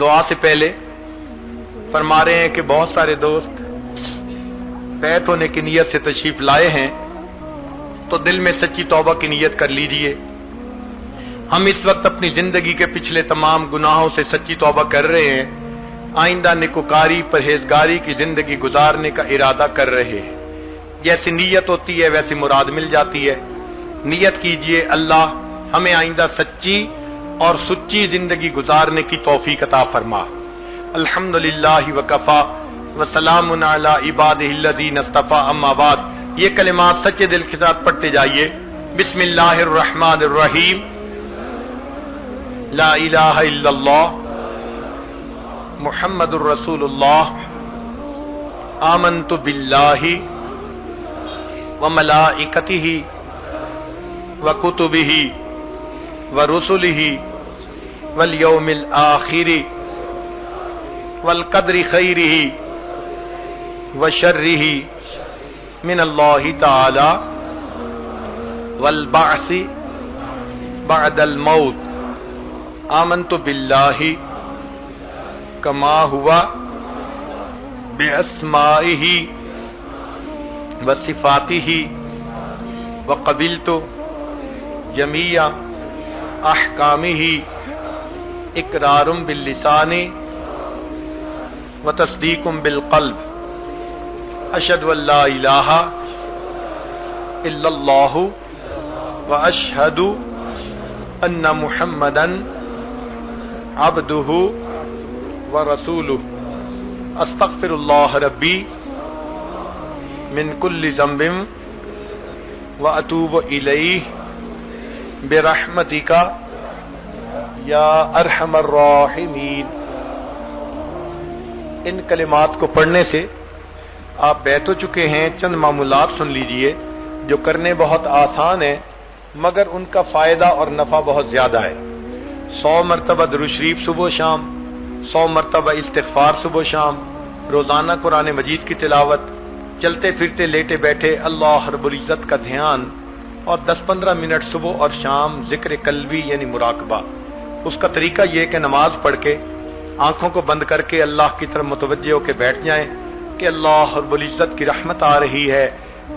دعا سے پہلے فرما رہے ہیں کہ بہت سارے دوست بیعت ہونے کی نیت سے تشریف لائے ہیں، تو دل میں سچی توبہ کی نیت کر لیجئے۔ ہم اس وقت اپنی زندگی کے پچھلے تمام گناہوں سے سچی توبہ کر رہے ہیں، آئندہ نیکوکاری پرہیزگاری کی زندگی گزارنے کا ارادہ کر رہے ہیں۔ جیسی نیت ہوتی ہے ویسی مراد مل جاتی ہے۔ نیت کیجئے اللہ ہمیں آئندہ سچی اور سچی زندگی گزارنے کی توفیق عطا فرما۔ الحمدللہ وکفا وسلام علی عبادہ الذین اصطفی، اما بعد۔ یہ کلمات سچے دل کے ساتھ پڑھتے جائیے۔ بسم اللہ الرحمن الرحیم، لا الہ الا اللہ محمد الرسول اللہ، آمنت باللہ وملائکتہ وکتبہ ورسلہ والیوم الآخر والقدر خیرہ وشرہ من اللہ تعالی والبعث بعد الموت۔ آمنت باللہ کما ہوا باسمائہ وصفاتہ وقبلت جمیع احکامہ اقرار باللسان وتصدیق بالقلب۔ اشہد ان لا الہ الا اللہ واشہد ان محمدا عبدہ ورسولہ۔ استغفر اللہ ربی من کل ذنب واتوب الیہ برحمتک یا ارحم الراحمین۔ ان کلمات کو پڑھنے سے آپ بیت ہو چکے ہیں۔ چند معمولات سن لیجئے جو کرنے بہت آسان ہیں مگر ان کا فائدہ اور نفع بہت زیادہ ہے۔ 100 مرتبہ درود شریف صبح و شام، 100 مرتبہ استغفار صبح و شام، روزانہ قرآن مجید کی تلاوت، چلتے پھرتے لیٹے بیٹھے اللہ رب العزت کا دھیان، اور 10-15 منٹ صبح اور شام ذکر قلبی یعنی مراقبہ۔ اس کا طریقہ یہ کہ نماز پڑھ کے آنکھوں کو بند کر کے اللہ کی طرف متوجہ ہو کے بیٹھ جائیں کہ اللہ رب العزت کی رحمت آ رہی ہے،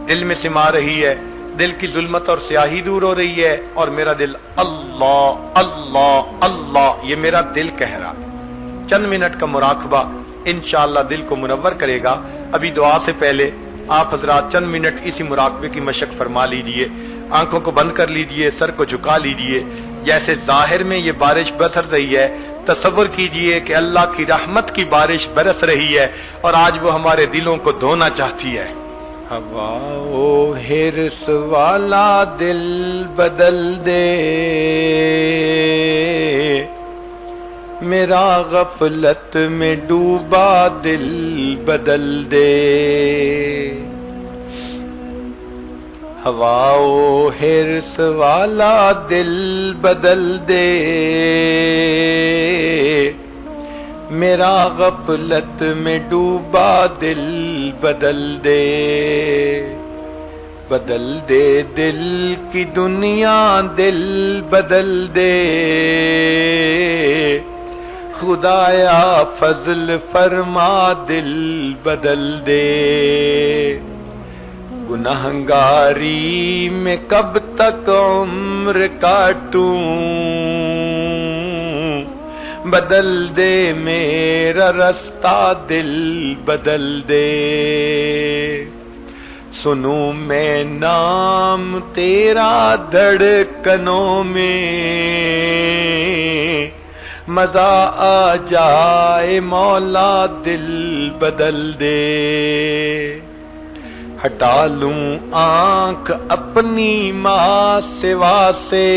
دل میں سما رہی ہے، دل کی ظلمت اور سیاہی دور ہو رہی ہے، اور میرا دل اللہ اللہ اللہ یہ میرا دل کہہ رہا۔ چند منٹ کا مراقبہ انشاءاللہ دل کو منور کرے گا۔ ابھی دعا سے پہلے آپ حضرات چند منٹ اسی مراقبے کی مشق فرما لیجئے۔ آنکھوں کو بند کر لیجئے، سر کو جھکا لیجئے۔ جیسے ظاہر میں یہ بارش برس رہی ہے، تصور کیجئے کہ اللہ کی رحمت کی بارش برس رہی ہے اور آج وہ ہمارے دلوں کو دھونا چاہتی ہے۔ ہوا و حرص والا دل بدل دے، میرا غفلت میں ڈوبا دل بدل دے۔ ہوا و حرص والا دل بدل دے، میرا غفلت میں ڈوبا دل بدل دے۔ بدل دے دل کی دنیا دل بدل دے، خدایا فضل فرما دل بدل دے۔ گنہگاری میں کب تک عمر کاٹوں، بدل دے میرا رستہ دل بدل دے۔ سنوں میں نام تیرا دھڑکنوں میں، مزہ آ جائے مولا دل بدل دے۔ ہٹا لوں آنکھ اپنی ماں سوا سے،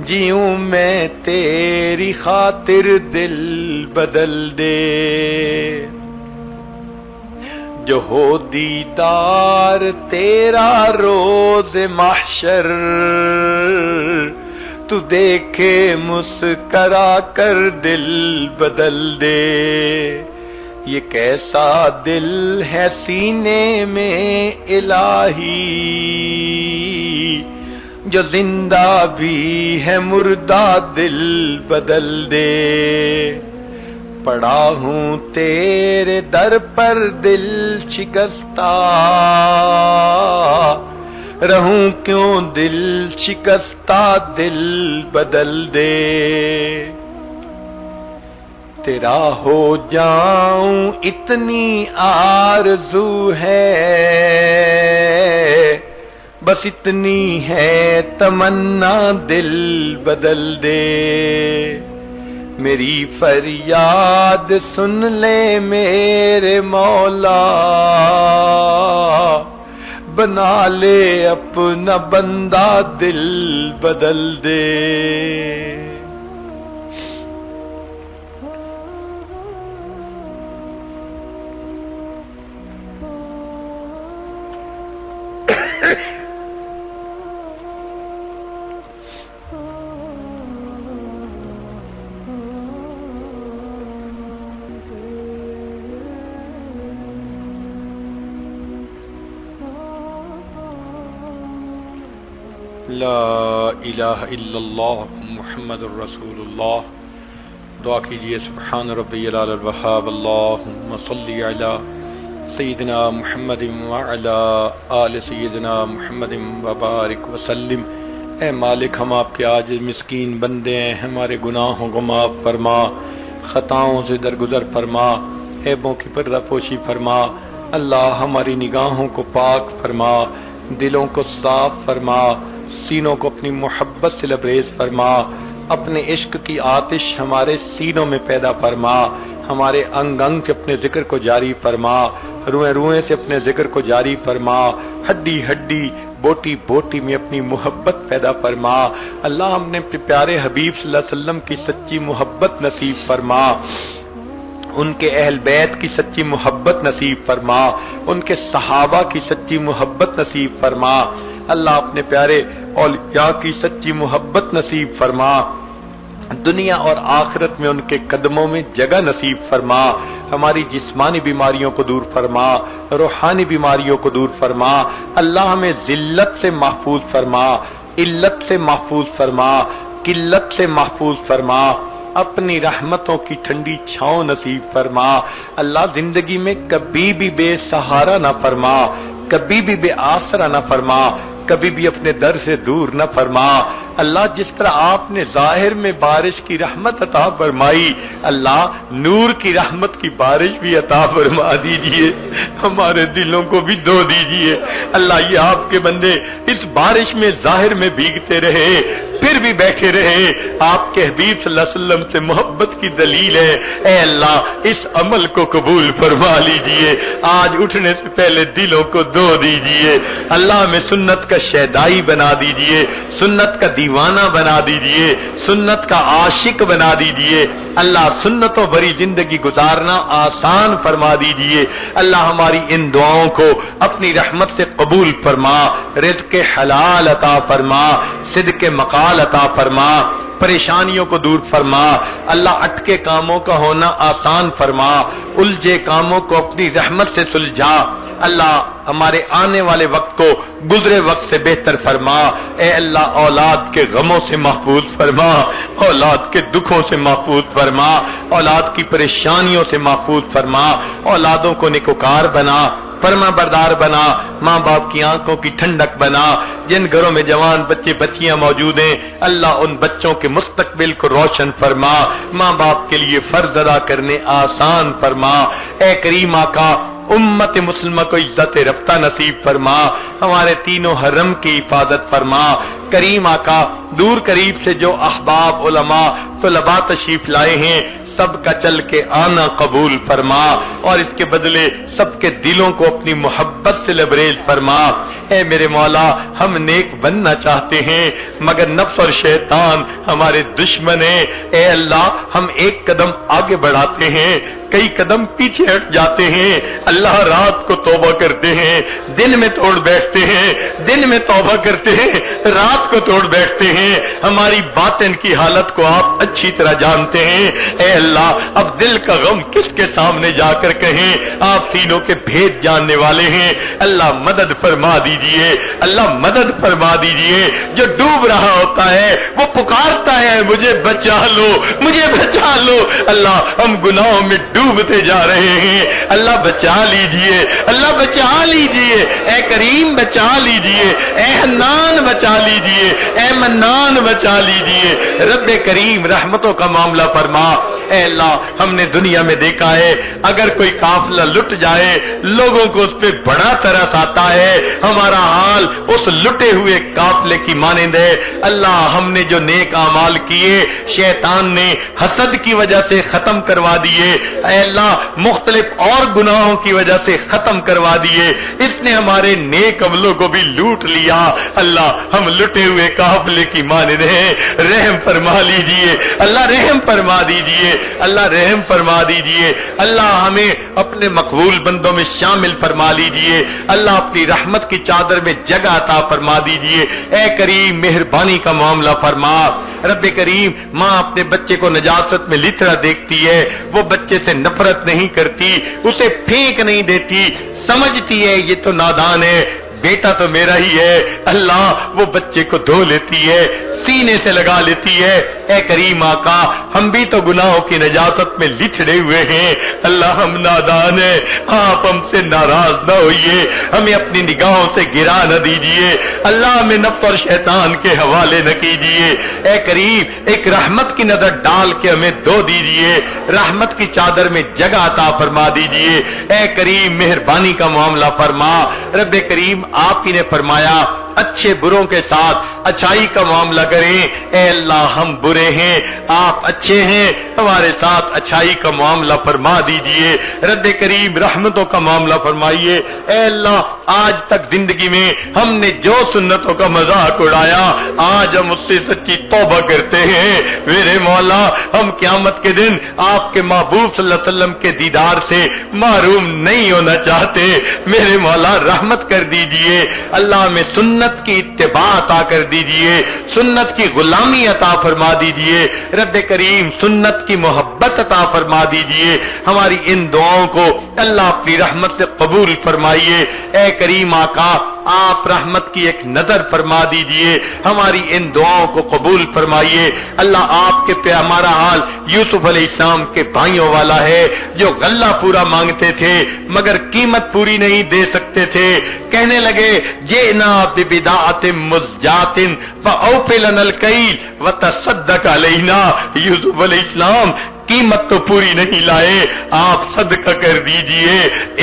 جیوں میں تیری خاطر دل بدل دے۔ جو ہو دیدار تیرا روز محشر، تو دیکھے مسکرا کر دل بدل دے۔ یہ کیسا دل ہے سینے میں الہی، جو زندہ بھی ہے مردہ دل بدل دے، پڑا ہوں تیرے در پر دل شکستہ، رہوں کیوں دل شکستہ دل بدل دے، تیرا ہو جاؤں اتنی آرزو ہے، بس اتنی ہے تمنا دل بدل دے، میری فریاد سن لے میرے مولا، بنا لے اپنا بندہ دل بدل دے۔ لا الہ الا اللہ محمد الرسول اللہ۔ دعا کیجئے سبحان ربی العلی الوہاب، اللہم صلی علی سیدنا محمد وعلی آل سیدنا محمد وبارک وسلم۔ اے مالک، ہم آپ کے عاجز مسکین بندے ہیں، ہمارے گناہوں کو معاف فرما، خطاؤں سے درگزر فرما، عیبوں کی پردہ پوشی فرما۔ اللہ ہماری نگاہوں کو پاک فرما، دلوں کو صاف فرما، سینوں کو اپنی محبت سے لبریز فرما، اپنے عشق کی آتش ہمارے سینوں میں پیدا فرما، ہمارے انگ انگ کے اپنے ذکر کو جاری فرما، روئیں روئیں سے اپنے ذکر کو جاری فرما، ہڈی ہڈی بوٹی بوٹی میں اپنی محبت پیدا فرما۔ اللہ ہم نے اپنے پیارے حبیب صلی اللہ علیہ وسلم کی سچی محبت نصیب فرما، ان کے اہل بیت کی سچی محبت نصیب فرما، ان کے صحابہ کی سچی محبت نصیب فرما۔ اللہ اپنے پیارے اولیاء کی سچی محبت نصیب فرما، دنیا اور آخرت میں ان کے قدموں میں جگہ نصیب فرما، ہماری جسمانی بیماریوں کو دور فرما، روحانی بیماریوں کو دور فرما۔ اللہ ہمیں ذلت سے محفوظ فرما، علت سے محفوظ فرما، قلت سے محفوظ فرما، اپنی رحمتوں کی ٹھنڈی چھاؤں نصیب فرما۔ اللہ زندگی میں کبھی بھی بے سہارا نہ فرما، کبھی بھی بے آسرا نہ فرما، کبھی بھی اپنے در سے دور نہ فرما۔ اللہ جس طرح آپ نے ظاہر میں بارش کی رحمت عطا فرمائی، اللہ نور کی رحمت کی بارش بھی عطا فرما دیجئے، ہمارے دلوں کو بھی دھو دیجئے۔ اللہ یہ آپ کے بندے اس بارش میں ظاہر میں بھیگتے رہے، پھر بھی بیٹھے رہے، آپ کے حبیب صلی اللہ علیہ وسلم سے محبت کی دلیل ہے۔ اے اللہ اس عمل کو قبول فرما لیجئے، آج اٹھنے سے پہلے دلوں کو دھو دیجئے۔ اللہ میں سنت کا شیدائی بنا دیجئے، سنت کا دیوانہ بنا دیجئے، سنت کا عاشق بنا دیجئے۔ اللہ سنتوں بھری زندگی گزارنا آسان فرما دیجئے۔ اللہ ہماری ان دعاؤں کو اپنی رحمت سے قبول فرما، رزق حلال عطا فرما، صدق مقال عطا فرما، پریشانیوں کو دور فرما۔ اللہ اٹکے کاموں کا ہونا آسان فرما، الجھے کاموں کو اپنی رحمت سے سلجھا۔ اللہ ہمارے آنے والے وقت کو گزرے وقت سے بہتر فرما۔ اے اللہ اولاد کے غموں سے محفوظ فرما، اولاد کے دکھوں سے محفوظ فرما، اولاد کی پریشانیوں سے محفوظ فرما، اولادوں کو نیکوکار بنا، فرما بردار بنا، ماں باپ کی آنکھوں کی ٹھنڈک بنا۔ جن گھروں میں جوان بچے بچیاں موجود ہیں، اللہ ان بچوں کے مستقبل کو روشن فرما، ماں باپ کے لیے فرض ادا کرنے آسان فرما۔ اے کریم آقا امت مسلمہ کو عزت رفتہ نصیب فرما، ہمارے تینوں حرم کی حفاظت فرما۔ کریم آقا دور قریب سے جو احباب علماء طلباء تشریف لائے ہیں، سب کا چل کے آنا قبول فرما، اور اس کے بدلے سب کے دلوں کو اپنی محبت سے لبریز فرما۔ اے میرے مولا ہم نیک بننا چاہتے ہیں، مگر نفس اور شیطان ہمارے دشمن ہیں۔ اے اللہ ہم ایک قدم آگے بڑھاتے ہیں، کئی قدم پیچھے ہٹ جاتے ہیں۔ اللہ رات کو توبہ کرتے ہیں، دن میں توڑ بیٹھتے ہیں، دن میں توبہ کرتے ہیں، رات کو توڑ بیٹھتے ہیں۔ ہماری باطن کی حالت کو آپ اچھی طرح جانتے ہیں۔ اے اللہ اب دل کا غم کس کے سامنے جا کر کہیں، آپ سینوں کے بھید جاننے والے ہیں۔ اللہ مدد فرما دی دیجئے, اللہ مدد فرما دیجئے. جو ڈوب رہا ہوتا ہے وہ پکارتا ہے مجھے بچا لو, مجھے بچا لو. اللہ ہم گناہوں میں ڈوبتے جا رہے ہیں, اللہ بچا لیجئے, اللہ بچا لیجئے. اے کریم بچا لیجئے, اے حنان بچا لیجئے, اے منان بچا لیجئے. رب کریم رحمتوں کا معاملہ فرما. اے اللہ ہم نے دنیا میں دیکھا ہے اگر کوئی قافلہ لٹ جائے لوگوں کو اس پہ بڑا ترس آتا ہے, ہمارا حال اس لٹے ہوئے قافلے کی مانند ہے. اللہ ہم نے جو نیک اعمال کیے شیطان نے حسد کی وجہ سے ختم کروا دیے. اے اللہ مختلف اور گناہوں کی وجہ سے ختم کروا دیے. اس نے ہمارے نیک عملوں کو بھی لوٹ لیا. اللہ ہم لٹے ہوئے قافلے کی مانند ہیں, رحم فرما لیجئے, اللہ رحم فرما دیجئے, اللہ رحم فرما دیجئے. اللہ ہمیں اپنے مقبول بندوں میں شامل فرما لیجئے. اللہ اپنی رحمت کی چادر میں جگہ عطا فرما دیجئے. اے کریم مہربانی کا معاملہ فرما. رب کریم ماں اپنے بچے کو نجاست میں لتڑا دیکھتی ہے, وہ بچے سے نفرت نہیں کرتی, اسے پھینک نہیں دیتی, سمجھتی ہے یہ تو نادان ہے, بیٹا تو میرا ہی ہے. اللہ وہ بچے کو دھو لیتی ہے, سینے سے لگا لیتی ہے. اے کریم آقا ہم بھی تو گناہوں کی نجاست میں لتڑے ہوئے ہیں. اللہ ہم نادان ہیں, آپ ہم سے ناراض نہ ہوئیے, ہمیں اپنی نگاہوں سے گرا نہ دیجیے. اللہ ہمیں نفس اور شیطان کے حوالے نہ کیجیے. اے کریم ایک رحمت کی نظر ڈال کے ہمیں دھو دیجیے, رحمت کی چادر میں جگہ عطا فرما دیجیے. اے کریم مہربانی کا معاملہ فرما. رب کریم آپ ہی نے فرمایا اچھے بروں کے ساتھ اچھائی کا معاملہ کریں. اے اللہ ہم برے ہیں, آپ اچھے ہیں, ہمارے ساتھ اچھائی کا معاملہ فرما دیجئے. رب کریم رحمتوں کا معاملہ فرمائیے. اے اللہ آج تک زندگی میں ہم نے جو سنتوں کا مذاق اڑایا آج ہم اس سے سچی توبہ کرتے ہیں. میرے مولا ہم قیامت کے دن آپ کے محبوب صلی اللہ علیہ وسلم کے دیدار سے محروم نہیں ہونا چاہتے. میرے مولا رحمت کر دیجئے. اللہ میں سنت کی اتباع عطا کر دیجئے, سنت کی غلامی عطا فرما دیجئے. رب کریم سنت کی محبت عطا فرما دیجئے. ہماری ان دعاؤں کو اللہ اپنی رحمت سے قبول فرمائیے. اے کریم آقا آپ رحمت کی ایک نظر فرما دیجئے, ہماری ان دعاؤں کو قبول فرمائیے. اللہ آپ کے پہ ہمارا حال یوسف علیہ السلام کے بھائیوں والا ہے جو غلہ پورا مانگتے تھے مگر قیمت پوری نہیں دے سکتے تھے. کہنے لگے جئنا ببضاعۃ مزجاۃ فاوف لنا الکیل وتصدق علینا. یوسف علیہ السلام قیمت تو پوری نہیں لائے, آپ صدقہ کر دیجئے.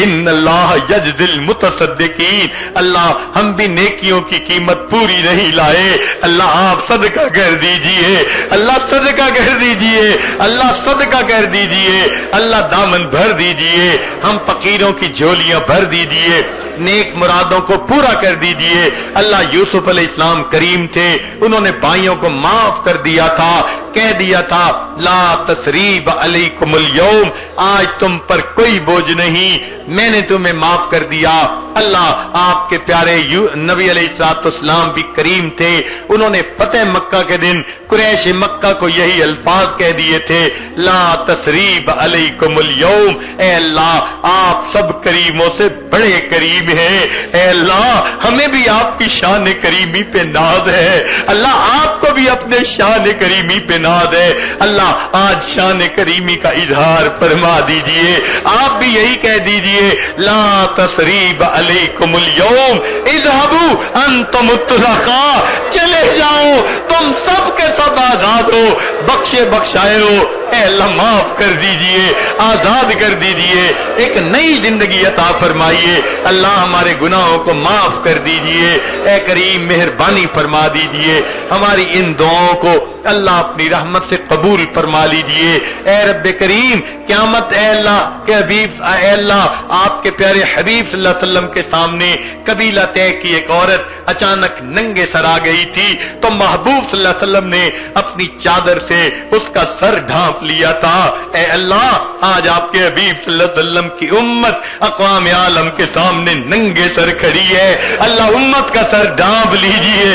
ان اللہ یجزی المتصدقین. اللہ ہم بھی نیکیوں کی قیمت پوری نہیں لائے, اللہ آپ صدقہ کر دیجئے, اللہ صدقہ کر دیجئے, اللہ صدقہ کر دیجئے. اللہ دامن بھر دیجئے, ہم فقیروں کی جھولیاں بھر دیجئے, نیک مرادوں کو پورا کر دیجئے. اللہ یوسف علیہ السلام کریم تھے, انہوں نے بھائیوں کو معاف کر دیا تھا, کہہ دیا تھا لا تثریب علیکم اليوم, آج تم پر کوئی بوجھ نہیں, میں نے تمہیں معاف کر دیا. اللہ آپ کے پیارے نبی علیہ الصلوۃ والسلام بھی کریم تھے, انہوں نے فتح مکہ کے دن قریش مکہ کو یہی الفاظ کہہ دیے تھے لا تثریب علیکم اليوم. اے اللہ آپ سب کریموں سے بڑے کریم ہیں. اے اللہ ہمیں بھی آپ کی شان کریمی پہ ناز ہے, اللہ آپ کو بھی اپنے شان کریمی پہ ناز ہے. اللہ آج شان کریمی کا اظہار فرما دیجئے, آپ بھی یہی کہہ دیجئے لا تثریب علیکم اليوم اذهبوا انتم الطلقاء. چلے جاؤ تم سب کے سب آزاد ہو, بخشے بخشائے ہو. اے اللہ معاف کر دیجئے, آزاد کر دیجئے, ایک نئی زندگی عطا فرمائیے. اللہ ہمارے گناہوں کو معاف کر دیجئے. اے کریم مہربانی فرما دیجئے. ہماری ان دعاؤں کو اللہ اپنی رحمت سے قبول فرما لیجئے. اے رب کریم قیامت اے اللہ کے حبیب, اے اللہ آپ کے پیارے حبیب صلی اللہ علیہ وسلم کے سامنے قبیلہ طے کی ایک عورت اچانک ننگے سر آ گئی تھی تو محبوب صلی اللہ علیہ وسلم نے اپنی چادر سے اس کا سر ڈھانپ لیا تھا. اے اللہ آج آپ کے حبیب صلی اللہ علیہ وسلم کی امت اقوام عالم کے سامنے ننگے سر کھڑی ہے. اللہ امت کا سر ڈھانپ لیجئے,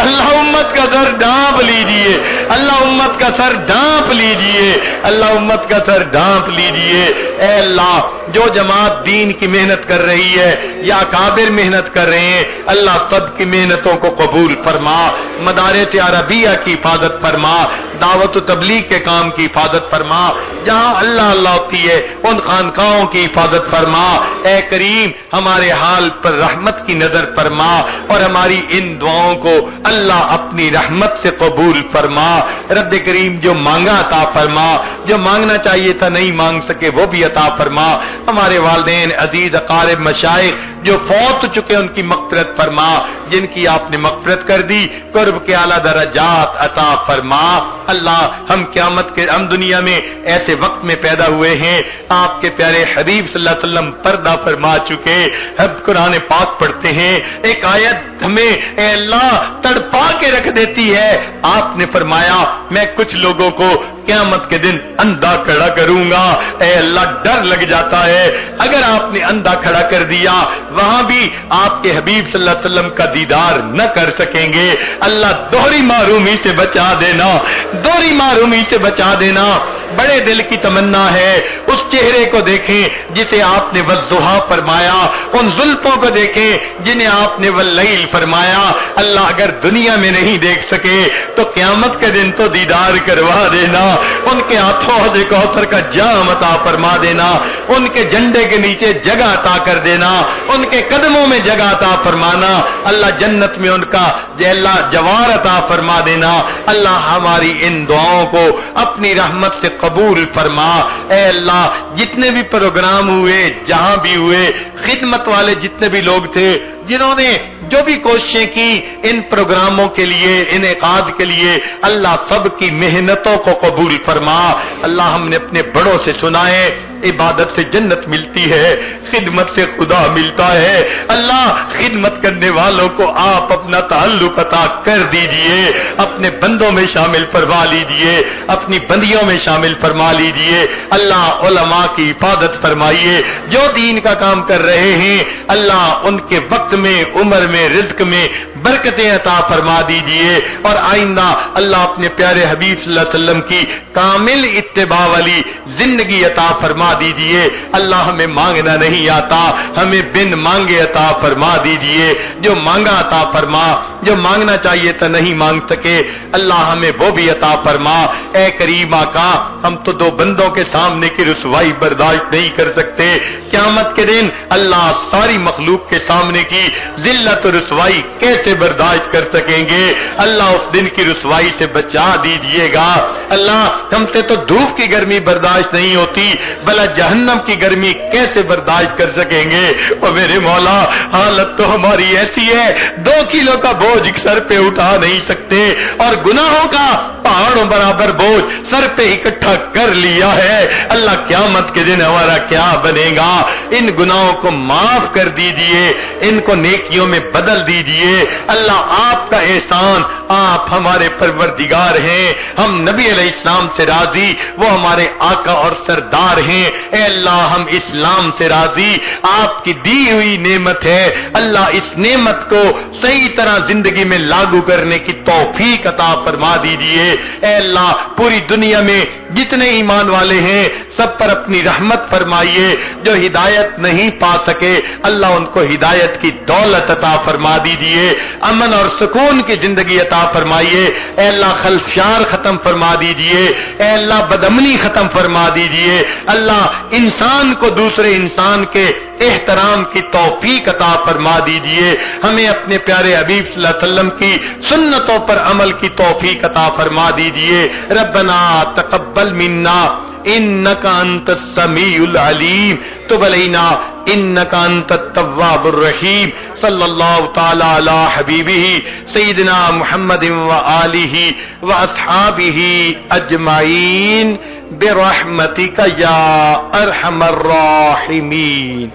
اللہ امت کا سر ڈھانپ لیجئے, اللہ امت کا سر ڈھانپ لیجئے, اللہ امت کا سر ڈھانپ لیجئے. اے اللہ جو جماعت دین کی محنت کر رہی ہے یا اکابر محنت کر رہے ہیں، اللہ سب کی محنتوں کو قبول فرما، مدارس عربیہ کی حفاظت فرما، دعوت و تبلیغ کے کام کی حفاظت فرما، جہاں اللہ اللہ ہوتی ہے ان خانقاہوں کی حفاظت فرما۔ اے کریم ہمارے حال پر رحمت کی نظر فرما اور ہماری ان دعاؤں کو اللہ اپنی رحمت سے قبول فرما۔ رب کریم جو مانگا عطا فرما، جو مانگنا چاہیے تھا نہیں مانگ سکے وہ بھی عطا فرما۔ ہمارے والدین عزیز اقارب مشائخ جو فوت ہو چکے ان کی مغفرت فرما، جن کی آپ نے مغفرت کر دی قرب کے اعلیٰ درجات عطا فرما۔ اللہ ہم دنیا میں ایسے وقت میں پیدا ہوئے ہیں، آپ کے پیارے حبیب صلی اللہ علیہ وسلم پردہ فرما چکے، ہم قرآن پاک پڑھتے ہیں، ایک آیت ہمیں اے اللہ تڑپا کے رکھ دیتی ہے۔ آپ نے فرمایا میں کچھ لوگوں کو قیامت کے دن اندھا کھڑا کروں گا۔ اے اللہ ڈر لگ جاتا ہے، اگر آپ نے اندھا کھڑا کر دیا وہاں بھی آپ کے حبیب صلی اللہ علیہ وسلم کا دیدار نہ کر سکیں گے۔ اللہ دوہری محرومی سے بچا دینا، دوہری محرومی سے بچا دینا۔ بڑے دل کی تمنا ہے اس چہرے کو دیکھیں جسے آپ نے والضحیٰ فرمایا، ان زلفوں کو دیکھیں جنہیں آپ نے واللیل فرمایا۔ اللہ اگر دنیا میں نہیں دیکھ سکے تو قیامت کے دن تو دیدار کروا دینا، ان کے ہاتھوں حوض کوثر کا جام عطا فرما دینا، ان کے جھنڈے کے نیچے جگہ عطا کر دینا، ان کے قدموں میں جگہ عطا فرمانا، اللہ جنت میں ان کا اللہ جوار عطا فرما دینا۔ اللہ ہماری ان دعاؤں کو اپنی رحمت سے قبول فرما۔ اے اللہ جتنے بھی پروگرام ہوئے، جہاں بھی ہوئے، خدمت والے جتنے بھی لوگ تھے جنہوں نے جو بھی کوششیں کی ان پروگراموں کے لیے، انعقاد کے لیے، اللہ سب کی محنتوں کو قبول فرما۔ اللہ ہم نے اپنے بڑوں سے سنا ہے عبادت سے جنت ملتی ہے، خدمت سے خدا ملتا ہے۔ اللہ خدمت کرنے والوں کو آپ اپنا تعلق عطا کر دیجئے، اپنے بندوں میں شامل فرما لیجئے، اپنی بندیوں میں شامل فرما لیجئے۔ اللہ علماء کی حفاظت فرمائیے جو دین کا کام کر رہے ہیں، اللہ ان کے وقت میں، عمر میں، رزق میں برکتیں عطا فرما دیجئے، اور آئندہ اللہ اپنے پیارے حبیب صلی اللہ علیہ وسلم کی کامل اتباع والی زندگی عطا فرما دیجئے۔ اللہ ہمیں مانگنا نہیں آتا، ہمیں بن مانگے عطا فرما دیجئے، جو مانگا عطا فرما، جو مانگنا چاہیے تھا نہیں مانگ سکے اللہ ہمیں وہ بھی عطا فرما۔ اے کریم آقا ہم تو دو بندوں کے سامنے کی رسوائی برداشت نہیں کر سکتے، قیامت کے دن اللہ ساری مخلوق کے سامنے کی ذلت و رسوائی کیسے برداشت کر سکیں گے؟ اللہ اس دن کی رسوائی سے بچا دیجئے گا۔ اللہ ہم سے تو دھوپ کی گرمی برداشت نہیں ہوتی، بھلا جہنم کی گرمی کیسے برداشت کر سکیں گے؟ اور میرے مولا حالت تو ہماری ایسی ہے 2 کلو کا بوجھ سر پہ اٹھا نہیں سکتے، اور گناہوں کا پہاڑوں برابر بوجھ سر پہ اکٹھا کر لیا ہے۔ اللہ قیامت کے دن ہمارا کیا بنے گا؟ ان گناہوں کو معاف کر دیجئے، ان کو نیکیوں میں بدل دیجئے۔ اللہ آپ کا احسان، آپ ہمارے پروردگار ہیں، ہم نبی علیہ السلام سے راضی، وہ ہمارے آقا اور سردار ہیں۔ اے اللہ ہم اسلام سے راضی، آپ کی دی ہوئی نعمت ہے، اللہ اس نعمت کو صحیح طرح زندگی میں لاگو کرنے کی توفیق عطا فرما دیجئے۔ اے اللہ پوری دنیا میں جتنے ایمان والے ہیں سب پر اپنی رحمت فرمائیے، جو ہدایت نہیں پا سکے اللہ ان کو ہدایت کی دولت عطا فرما دیجئے، امن اور سکون کی زندگی عطا فرمائیے۔ اے اللہ خلفشار ختم فرما دیجئے، اے اللہ بدامنی ختم فرما دیجئے۔ اللہ انسان کو دوسرے انسان کے احترام کی توفیق عطا فرما دیجئے، ہمیں اپنے پیارے حبیب صلی اللہ علیہ وسلم کی سنتوں پر عمل کی توفیق عطا فرما دیجئے۔ ربنا تقبل منا انک انت السمیع العلیم تب علینا انک انت التواب الرحیم صلی اللہ تعالی علی حبیبہ سیدنا محمد وآلہ واصحابہ اجمعین برحمتک یا ارحم الراحمین۔